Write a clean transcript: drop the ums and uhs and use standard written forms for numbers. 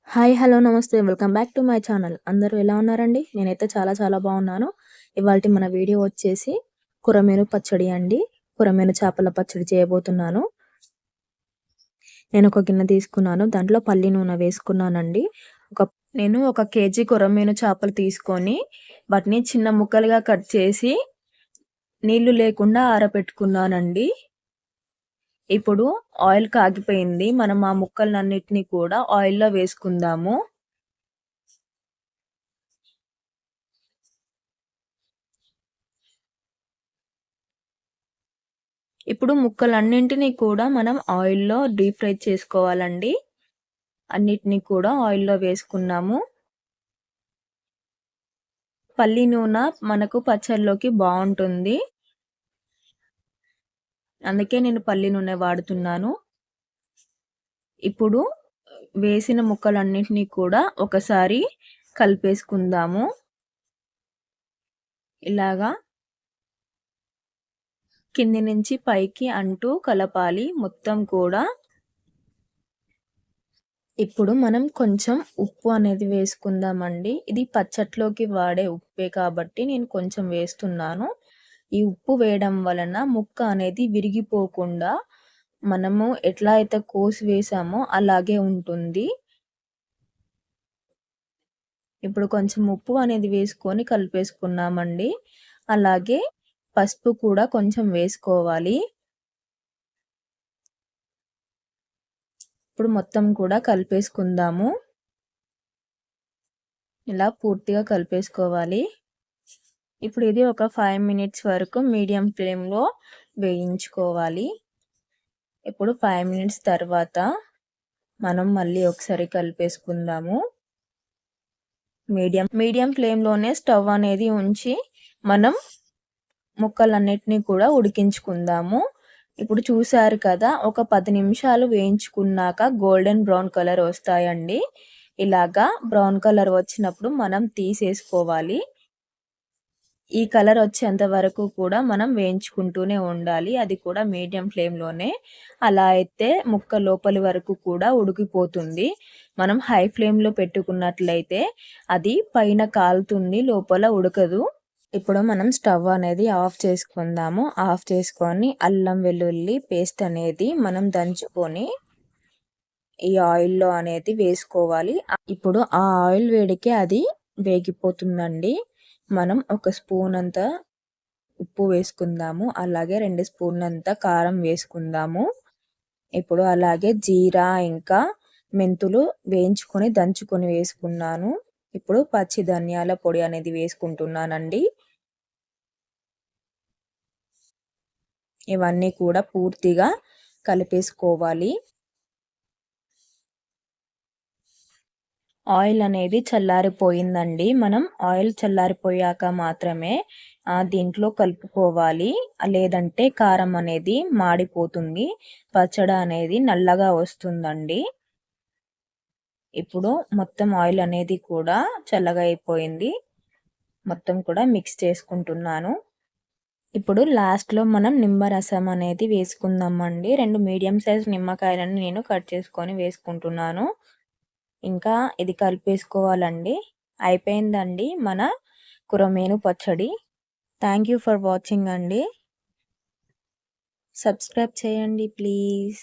Hi! Hello! నమస్తే. Welcome back to my channel. అందరూ ఎలా ఉన్నారండి? నేనైతే చాలా బాగున్నాను. ఇవాల్టి మన వీడియో వచ్చేసి కొర్రమీను పచ్చడి అండి. కొర్రమీను చేపల పచ్చడి చేయబోతున్నాను. నేను ఒక గిన్నె తీసుకున్నాను. దాంట్లో పల్లి నూనె వేసుకున్నానండి. నేను ఒక కేజీ కొర్రమీను చేపలు తీసుకొని వాటిని చిన్న ముక్కలుగా కట్ చేసి నీళ్లు లేకుండా ఆరబెట్టుకున్నానండి. ఇప్పుడు ఆయిల్ కాగిపోయింది. మనం ఆ ముక్కలన్నిటిని కూడా ఆయిల్‌లో వేసుకుందాము. ఇప్పుడు ముక్కలన్నింటినీ కూడా మనం ఆయిల్‌లో డీప్ ఫ్రై చేసుకోవాలండి. అన్నిటిని కూడా ఆయిల్‌లో వేసుకున్నాము. పల్లి నూనె మనకు పచ్చడిలోకి బావుంటుంది. అందుకే నేను పల్లి నూనె వాడుతున్నాను. ఇప్పుడు వేసిన ముక్కలన్నిటిని కూడా ఒకసారి కలిపేసుకుందాము. ఇలాగా కింది నుంచి పైకి అంటూ కలపాలి మొత్తం కూడా. ఇప్పుడు మనం కొంచెం ఉప్పు అనేది వేసుకుందామండి. ఇది పచ్చట్లోకి వాడే ఉప్పే కాబట్టి నేను కొంచెం వేస్తున్నాను. ఈ ఉప్పు వేయడం వలన ముక్క అనేది విరిగిపోకుండా మనము ఎట్లా అయితే కోసి వేసామో అలాగే ఉంటుంది. ఇప్పుడు కొంచెం ఉప్పు అనేది వేసుకొని కలిపేసుకున్నామండి. అలాగే పసుపు కూడా కొంచెం వేసుకోవాలి. ఇప్పుడు మొత్తం కూడా కలిపేసుకుందాము. ఇలా పూర్తిగా కలిపేసుకోవాలి. ఇప్పుడు ఇది ఒక 5 మినిట్స్ వరకు మీడియం ఫ్లేమ్‌లో వేయించుకోవాలి. ఇప్పుడు 5 మినిట్స్ తర్వాత మనం మళ్ళీ ఒకసారి కలిపేసుకుందాము. మీడియం ఫ్లేమ్‌లోనే స్టవ్ అనేది ఉంచి మనం ముక్కలన్నిటిని కూడా ఉడికించుకుందాము. ఇప్పుడు చూసారు కదా, ఒక 10 నిమిషాలు వేయించుకున్నాక గోల్డెన్ బ్రౌన్ కలర్ వస్తాయండి. ఇలాగా బ్రౌన్ కలర్ వచ్చినప్పుడు మనం తీసేసుకోవాలి. ఈ కలర్ వచ్చేంత వరకు కూడా మనం వేయించుకుంటూనే ఉండాలి. అది కూడా మీడియం ఫ్లేమ్‌లోనే. అలా అయితే ముక్క లోపలి వరకు కూడా ఉడికిపోతుంది. మనం హై ఫ్లేమ్‌లో పెట్టుకున్నట్లయితే అది పైన కాలుతుంది, లోపల ఉడకదు. ఇప్పుడు మనం స్టవ్ అనేది ఆఫ్ చేసుకుందాము. ఆఫ్ చేసుకొని అల్లం వెల్లుల్లి పేస్ట్ అనేది మనం దంచుకొని ఈ ఆయిల్‌లో అనేది వేసుకోవాలి. ఇప్పుడు ఆ ఆయిల్ వేడికి అది వేగిపోతుందండి. మనం ఒక స్పూన్ అంత ఉప్పు వేసుకుందాము. అలాగే 2 స్పూన్లంత కారం వేసుకుందాము. ఇప్పుడు అలాగే జీరా ఇంకా మెంతులు వేయించుకొని దంచుకొని వేసుకున్నాను. ఇప్పుడు పచ్చి ధనియాల పొడి అనేది వేసుకుంటున్నానండి. ఇవన్నీ కూడా పూర్తిగా కలిపేసుకోవాలి. ఆయిల్ అనేది చల్లారిపోయిందండి. మనం ఆయిల్ చల్లారిపోయాక మాత్రమే దీంట్లో కలుపుకోవాలి. లేదంటే కారం అనేది మాడిపోతుంది. పచ్చడి అనేది నల్లగా వస్తుందండి. ఇప్పుడు మొత్తం ఆయిల్ అనేది కూడా చల్లగా అయిపోయింది. మొత్తం కూడా మిక్స్ చేసుకుంటున్నాను. ఇప్పుడు లాస్ట్‌లో మనం నిమ్మరసం అనేది వేసుకుందామండి. 2 మీడియం సైజ్ నిమ్మకాయలను నేను కట్ చేసుకొని వేసుకుంటున్నాను. ఇంకా ఇది కలిపేసుకోవాలండి. అయిపోయిందండి మన కొర్రమీను పచ్చడి. థ్యాంక్ యూ ఫర్ వాచింగ్ అండి. సబ్స్క్రైబ్ చేయండి ప్లీజ్.